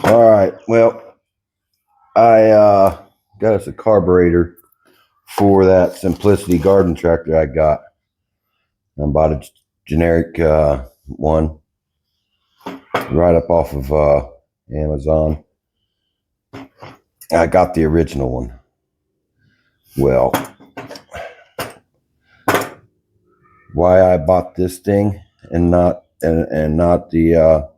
All right. Well, I got us a carburetor for that Simplicity garden tractor I got. I bought a generic one right up off of Amazon. I got the original one. Well, why I bought this thing and not the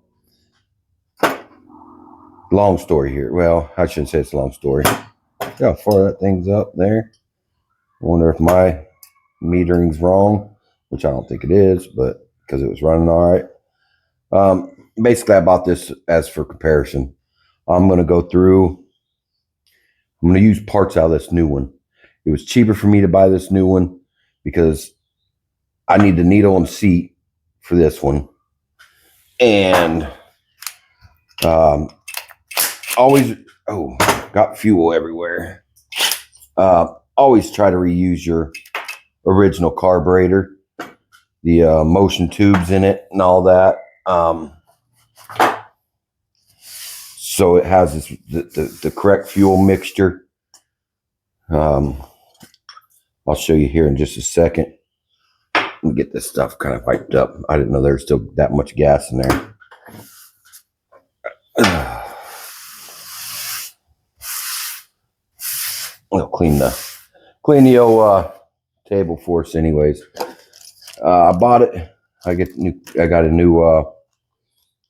long story here. Well, I shouldn't say it's a long story. See how far that thing's up there? I wonder if my metering's wrong, which I don't think it is, but because it was running all right. Basically, I bought this as for comparison. I'm going to go through, I'm going to use parts out of this new one. It was cheaper for me to buy this new one because I need the needle and seat for this one. And always, got fuel everywhere. Always try to reuse your original carburetor, the motion tubes in it and all that. So it has the correct fuel mixture. I'll show you here in just a second. Let me get this stuff kind of piped up. I didn't know there was still that much gas in there. I'll clean the old table for us anyways. I bought it. I got a new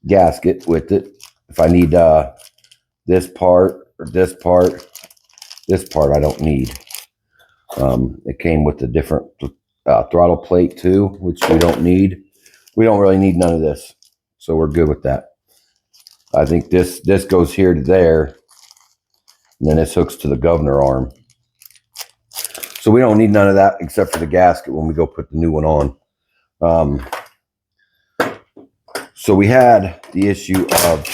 gasket with it. If I need this part or this part I don't need. It came with a different throttle plate too, which we don't need. We don't really need none of this, so we're good with that. I think this goes here to there, and then this hooks to the governor arm. So we don't need none of that except for the gasket when we go put the new one on. So we had the issue of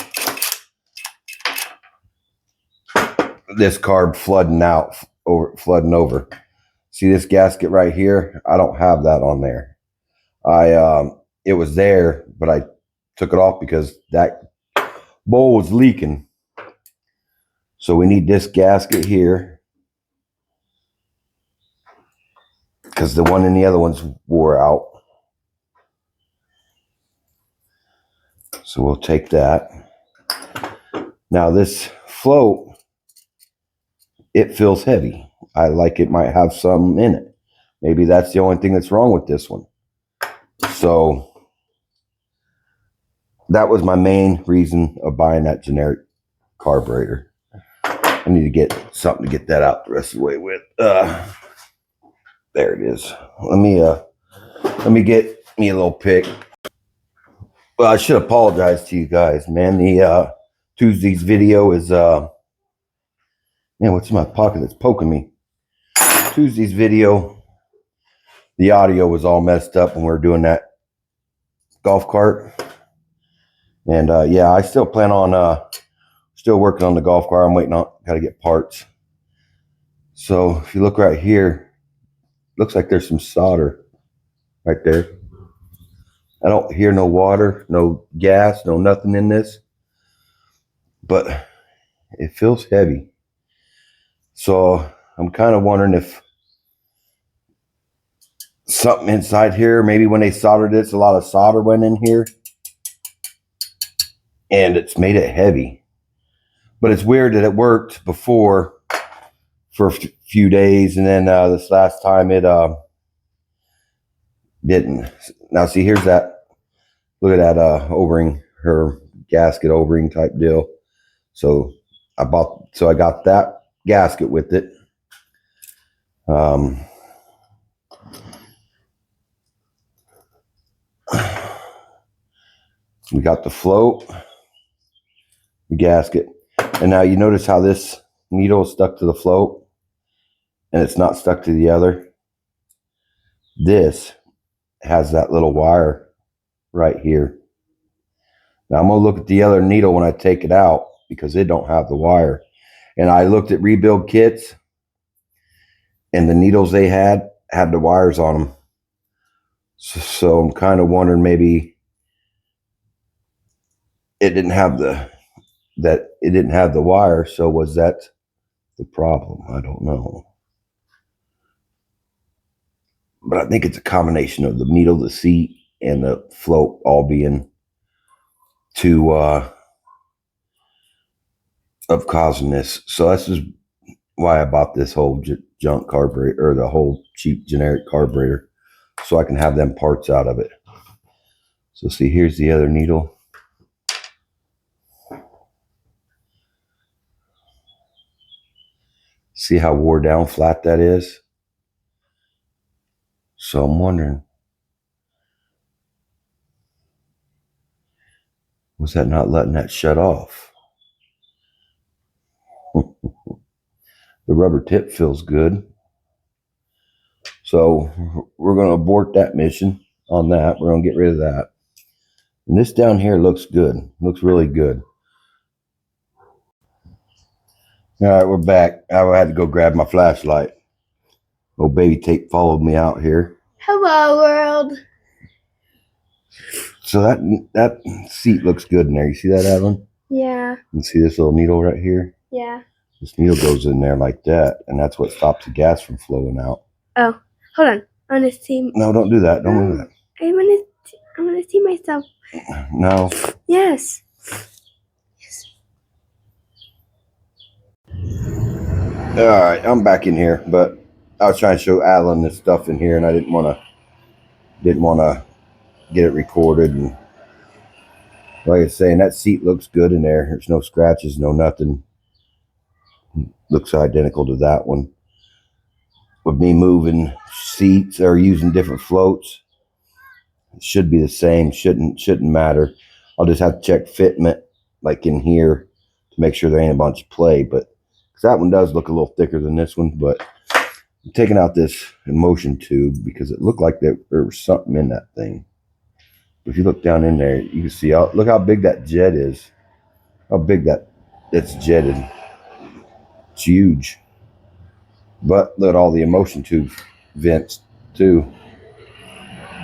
this carb flooding over. See this gasket right here? I don't have that on there. It was there, but I took it off because that bowl was leaking. So we need this gasket here because the one in the other ones wore out. So we'll take that. Now this float, it feels heavy. I like it might have some in it. Maybe that's the only thing that's wrong with this one. So that was my main reason of buying that generic carburetor. I need to get something to get that out the rest of the way with. There it is. Let me get me a little pick. Well, I should apologize to you guys, man. The Tuesday's video is man, what's in my pocket that's poking me? Tuesday's video, the audio was all messed up when we were doing that golf cart. And yeah, I still plan on still working on the golf cart. I'm waiting on, gotta get parts. So if you look right here, looks like there's some solder right there. I don't hear no water, no gas, no nothing in this, but it feels heavy. So I'm kind of wondering if something inside here, maybe when they soldered this, a lot of solder went in here and it's made it heavy. But it's weird that it worked before for a few days, and then this last time it didn't. Now see, here's that. Look at that O-ring, her gasket O-ring type deal. So I got that gasket with it. We got the float, the gasket, and now you notice how this needle is stuck to the float and it's not stuck to the other. This has that little wire right here. Now I'm going to look at the other needle when I take it out because it don't have the wire. And I looked at rebuild kits and the needles they had the wires on them. So I'm kind of wondering maybe it didn't have the that it didn't have the wire. So was that the problem? I don't know. But I think it's a combination of the needle, the seat, and the float all being too of causing this. So this is why I bought this whole junk carburetor, or the whole cheap generic carburetor, so I can have them parts out of it. So see, here's the other needle. See how wore down flat that is? So I'm wondering, was that not letting that shut off? The rubber tip feels good. So we're going to abort that mission on that. We're going to get rid of that. And this down here looks good. Looks really good. All right, we're back. I had to go grab my flashlight. Oh, baby tape followed me out here. Hello, world. So that seat looks good in there. You see that, Adeline? Yeah. You see this little needle right here? Yeah. This needle goes in there like that, and that's what stops the gas from flowing out. Oh, hold on. I want to see. No, don't do that. Don't move that. I want to see myself. No. Yes. All right, I'm back in here, but I was trying to show Alan this stuff in here, and I didn't want to get it recorded. And like I was saying, that seat looks good in there. There's no scratches, no nothing. Looks identical to that one. With me moving seats or using different floats, it should be the same. Shouldn't matter. I'll just have to check fitment, like in here, to make sure there ain't a bunch of play. But because that one does look a little thicker than this one, but I'm taking out this emotion tube because it looked like there was something in that thing. If you look down in there, you can see, look how big that jet is. How big that's jetted. It's huge. But look at all the emotion tube vents too.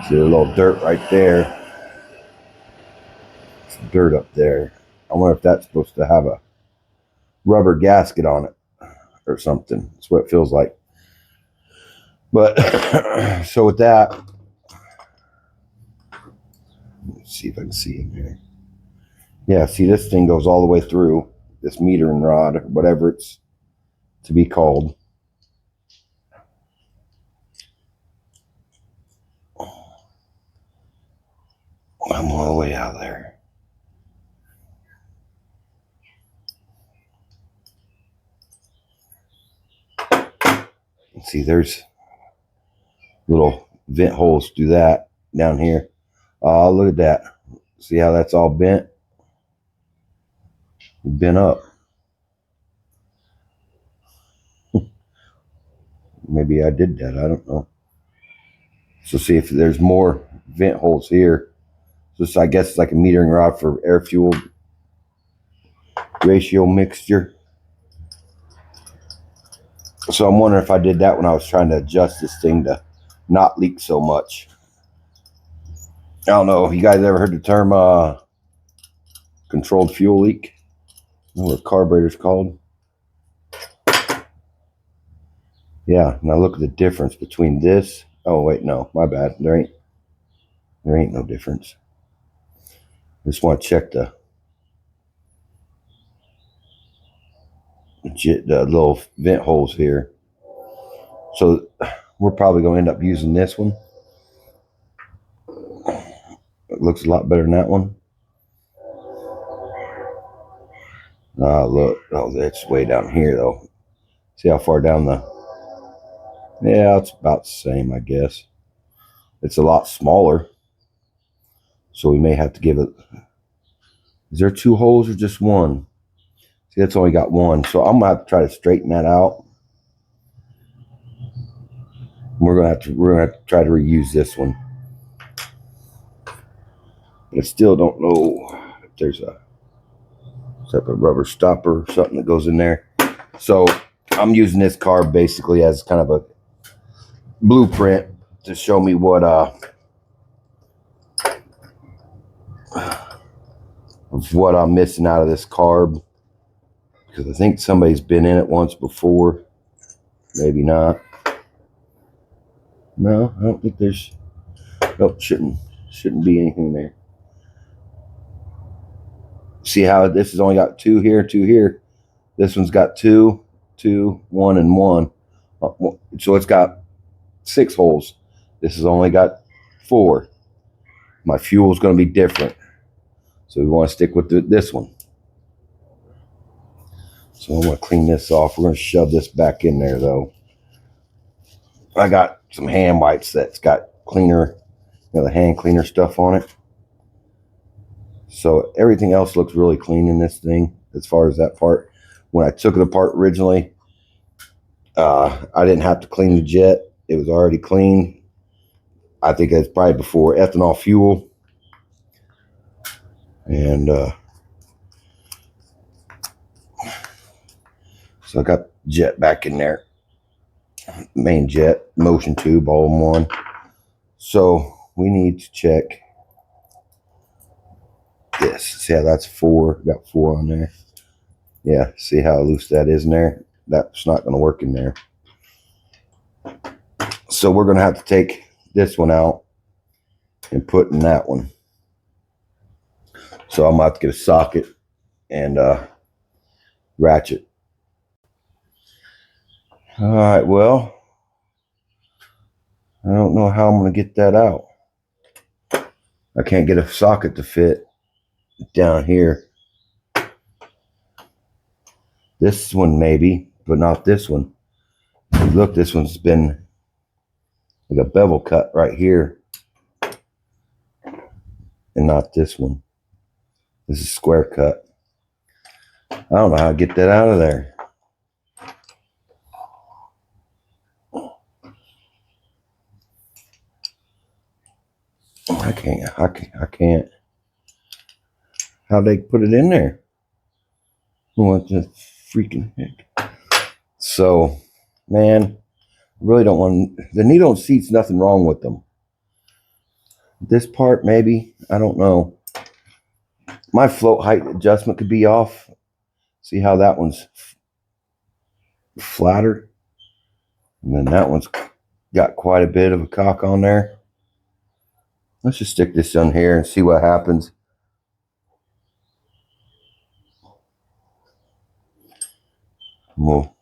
See a little dirt right there. Some dirt up there. I wonder if that's supposed to have a rubber gasket on it or something. That's what it feels like. But so with that, let's see if I can see in here. Yeah, see, this thing goes all the way through, this metering rod, or whatever it's to be called. I'm all the way out there. See, there's little vent holes to that down here. Oh, look at that. See how that's all bent? Bent up. Maybe I did that. I don't know. So see if there's more vent holes here. So I guess it's like a metering rod for air fuel ratio mixture. So I'm wondering if I did that when I was trying to adjust this thing to not leak so much. I don't know. You guys ever heard the term controlled fuel leak? You know what a carburetor's called? Yeah. Now look at the difference between this. Oh wait, no, my bad. There ain't no difference. Just want to check the little vent holes here. So we're probably going to end up using this one. It looks a lot better than that one. Look. Oh, that's way down here though. See how far down yeah, it's about the same, I guess. It's a lot smaller. So we may have to give it. Is there 2 holes or just one? See, that's only got one. So I'm gonna have to try to straighten that out. We're gonna have to try to reuse this one. But I still don't know if there's a separate rubber stopper or something that goes in there. So I'm using this carb basically as kind of a blueprint to show me what of what I'm missing out of this carb, because I think somebody's been in it once before. Maybe not. No, I don't think there's. Nope, shouldn't be anything there. See how this has only got 2 here, 2 here. This one's got 2, 2, 1, and 1. So it's got 6 holes. This has only got 4. My fuel is going to be different, so we want to stick with this one. So I'm going to clean this off. We're going to shove this back in there, though. I got some hand wipes that's got cleaner, the hand cleaner stuff on it. So everything else looks really clean in this thing as far as that part. When I took it apart originally, I didn't have to clean the jet. It was already clean. I think it's probably before ethanol fuel. And so I got jet back in there. Main jet, motion tube, all in one. So we need to check this. See how that's 4? Got 4 on there. Yeah, see how loose that is in there? That's not going to work in there. So we're going to have to take this one out and put in that one. So I'm about to get a socket and ratchet. All right, well, I don't know how I'm going to get that out. I can't get a socket to fit down here. This one maybe, but not this one. Look, this one's been like a bevel cut right here. And not this one. This is square cut. I don't know how to get that out of there. I can't. How'd they put it in there? What the freaking heck? So, man, I really don't want the needle seats. Nothing wrong with them. This part, maybe, I don't know. My float height adjustment could be off. See how that one's flatter, and then that one's got quite a bit of a cock on there. Let's just stick this on here and see what happens. We'll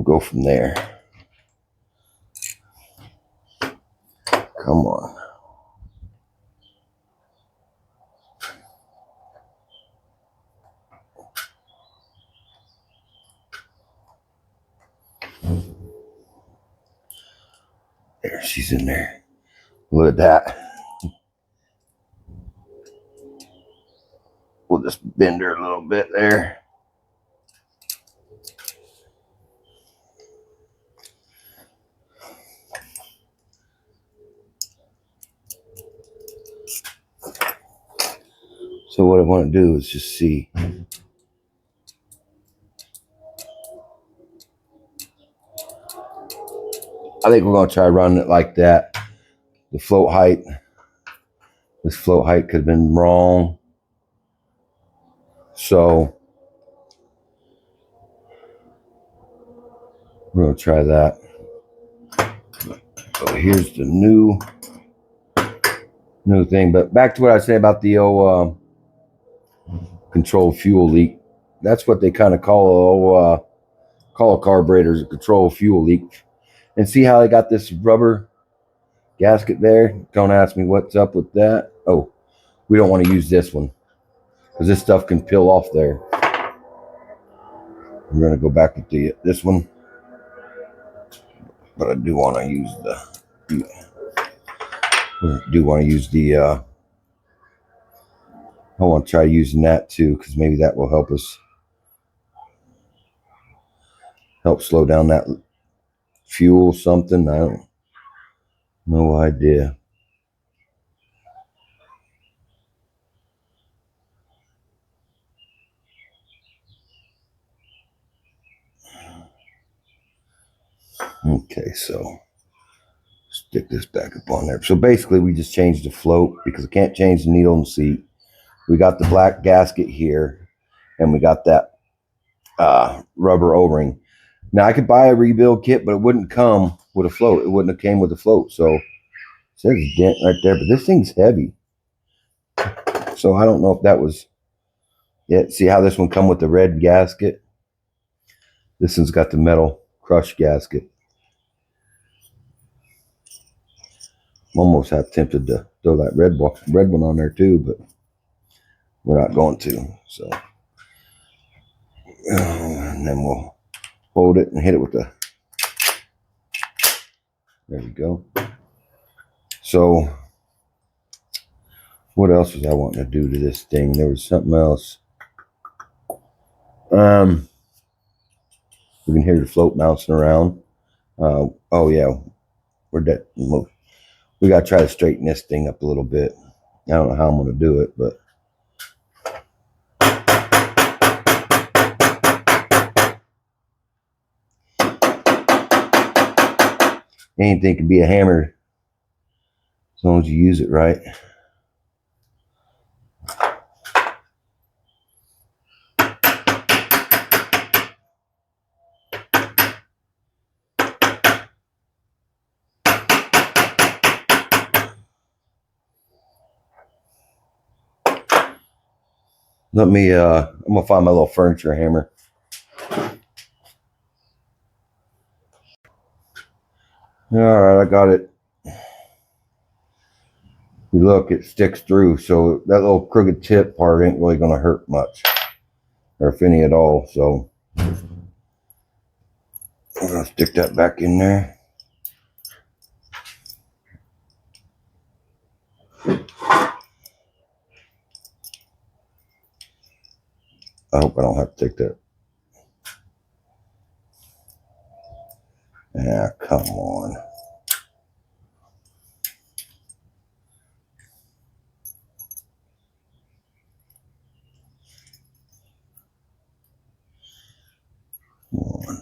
go from there. Come on. There, she's in there. Look at that. We'll just bend her a little bit there. So what I want to do is just see. I think we're going to try running it like that. The float height. This float height could have been wrong. So we're going to try that. So here's the new thing. But back to what I said about the old controlled fuel leak. That's what they kind of call a carburetor, is a controlled fuel leak. And see how they got this rubber gasket there? Don't ask me what's up with that. Oh, we don't want to use this one because this stuff can peel off there. We're going to go back with this one, but I do want to use I want to try using that too, because maybe that will help us slow down that fuel something. I don't, no idea. Okay, so stick this back up on there. So basically we just changed the float because I can't change the needle and seat. We got the black gasket here, and we got that rubber O-ring. Now I could buy a rebuild kit, but it wouldn't come with a float. It wouldn't have came with a float. So it says dent right there, but this thing's heavy. So I don't know if that was it. See how this one come with the red gasket? This one's got the metal crush gasket. I'm almost half tempted to throw that red one on there too, but we're not going to. So, and then we'll hold it and hit it with the. There we go. So, what else was I wanting to do to this thing? There was something else. We can hear the float bouncing around. Oh yeah, we're dead. We got to try to straighten this thing up a little bit. I don't know how I'm going to do it, but. Anything can be a hammer as long as you use it right. Let me, I'm going to find my little furniture hammer. All right, I got it. You look, it sticks through, so that little crooked tip part ain't really going to hurt much, or if any at all. So I'm going to stick that back in there. I hope I don't have to take that. Yeah, come on. Come on.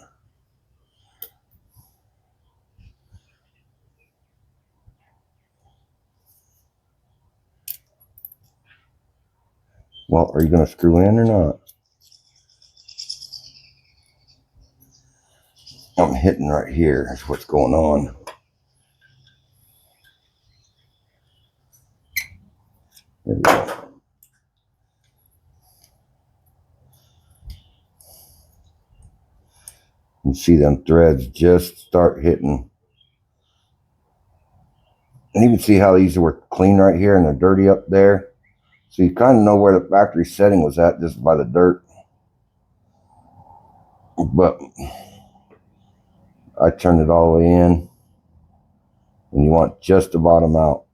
Well, are you going to screw in or not? I'm hitting right here. That's what's going on. There we go. You see them threads just start hitting. And you can see how these were clean right here and they're dirty up there. So you kind of know where the factory setting was at just by the dirt. But I turned it all the way in. And you want just the bottom out.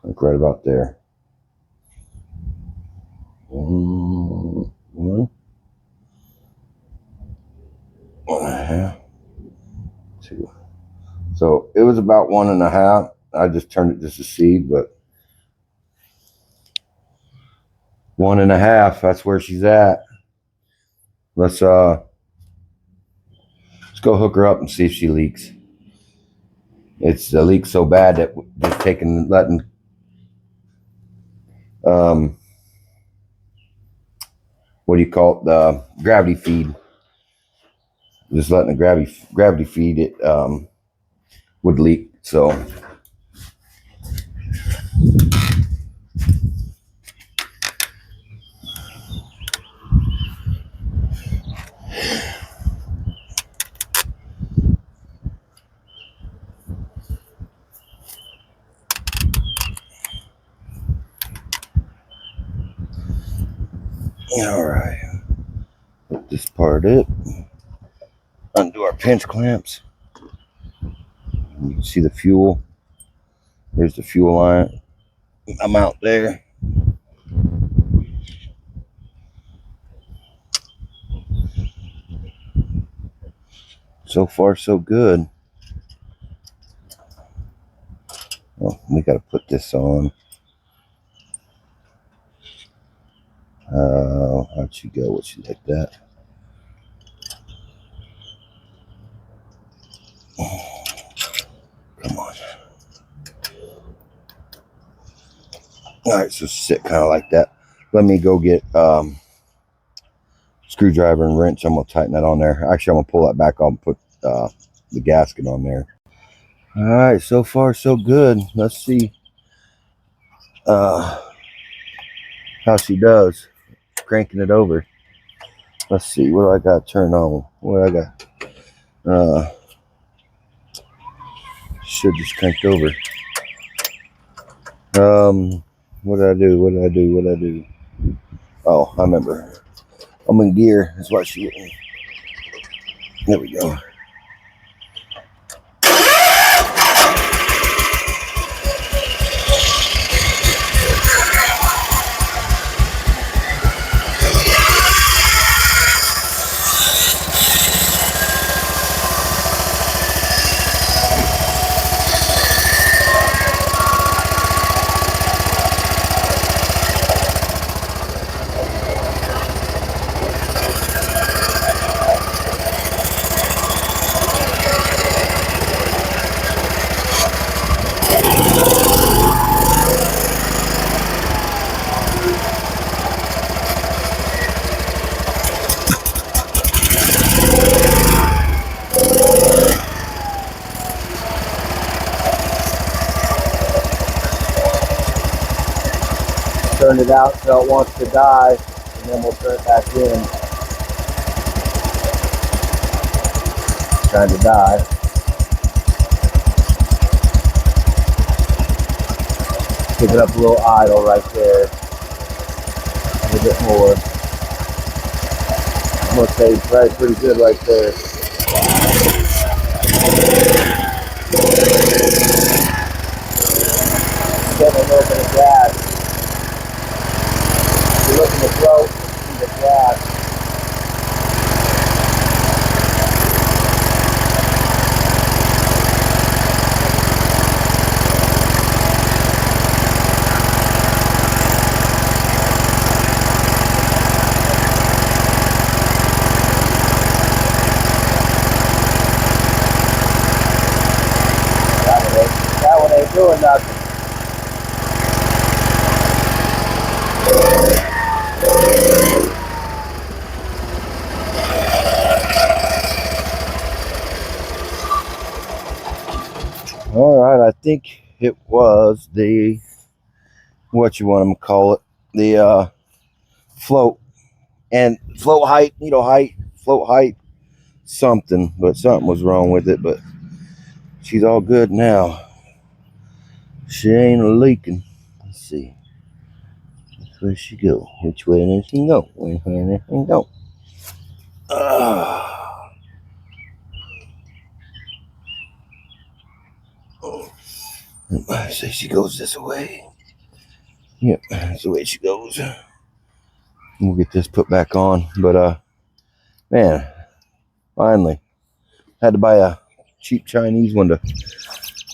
Like right about there. One and a half. Two. So it was about 1.5. I just turned it just to see, but 1.5, that's where she's at. Let's go hook her up and see if she leaks. It's a leak so bad that just letting what do you call it? The gravity feed. Just letting the gravity feed it would leak. So all right. Put this part it. Undo our pinch clamps. You can see the fuel. There's the fuel line. I'm out there. So far, so good. Well, we got to put this on. How'd she go? Would she like that? Come on. All right, so sit kind of like that. Let me go get screwdriver and wrench. I'm gonna tighten that on there. Actually, I'm gonna pull that back off and put the gasket on there. All right, so far so good. Let's see how she does cranking it over. Let's see, what do I got turned on? What do I got? Should just cranked over. What did I do? What did I do? What did I do? Oh, I remember. I'm in gear. That's why she. There we go. Turn it out till it wants to die, and then we'll turn it back in. Trying to die. Pick it up a little idle right there. A little bit more. I'm gonna say it's right pretty good right there. Getting a little bit of gas. If you're looking to float, see the gas. That one ain't doing nothing. All right, I think it was the, what you want to call it, the float and float height, needle height, float height, something, but something was wrong with it, but she's all good now. She ain't leaking. Let's see. Which way she go? Which way does she go? Which way does she go? I say she goes this way. Yep, that's the way she goes. We'll get this put back on. But man, finally. Had to buy a cheap Chinese one to,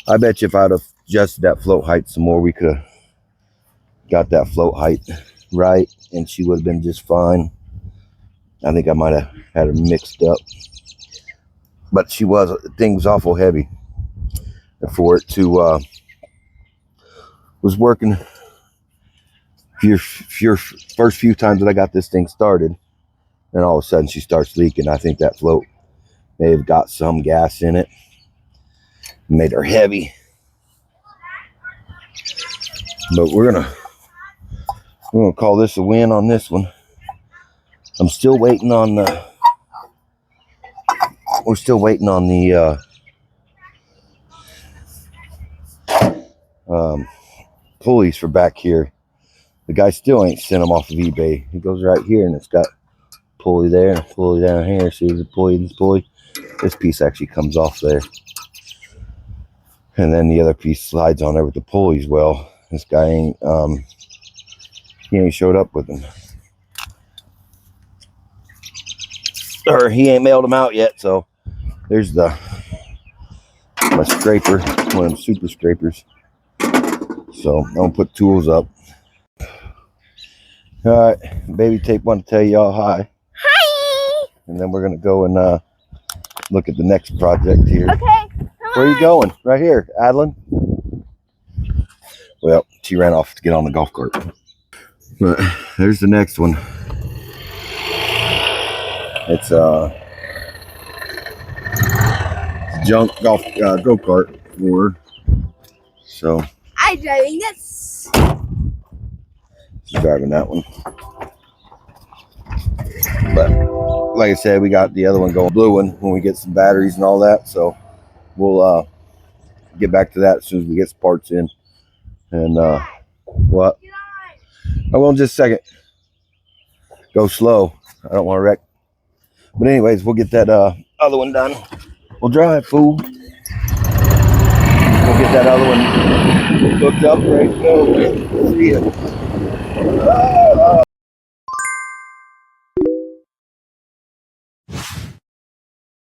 I bet you if I'd have adjusted that float height some more, we could have got that float height right and she would have been just fine. I think I might have had her mixed up. But she was, the thing was awful heavy for it to, was working your first few times that I got this thing started, and all of a sudden she starts leaking. I think that float may have got some gas in it, made her heavy. But we're gonna call this a win on this one. I'm still waiting on the, we're still waiting on the pulleys for back here. The guy still ain't sent them off of eBay. He goes right here and it's got a pulley there and a pulley down here. See the pulley and this pulley? This piece actually comes off there. And then the other piece slides on there with the pulleys. Well, this guy ain't, he ain't showed up with them. Or he ain't mailed them out yet, so there's my scraper, one of them super scrapers. So I'm gonna put tools up. All right, baby tape wanted to tell y'all hi. Hi. And then we're gonna go and look at the next project here. Okay. Where are you going? Right here, Adeline. What Well, she ran off to get on the golf cart. But there's the next one. It's junk golf go-kart for her. So I'm driving this. she's driving that one. But like I said, we got the other one going, blue one, when we get some batteries and all that. So we'll get back to that as soon as we get some parts in. And what? I will in just a second. Go slow. I don't want to wreck. But anyways, we'll get that other one done. We'll drive, fool. We'll get that other one hooked up, ready to go. See ya.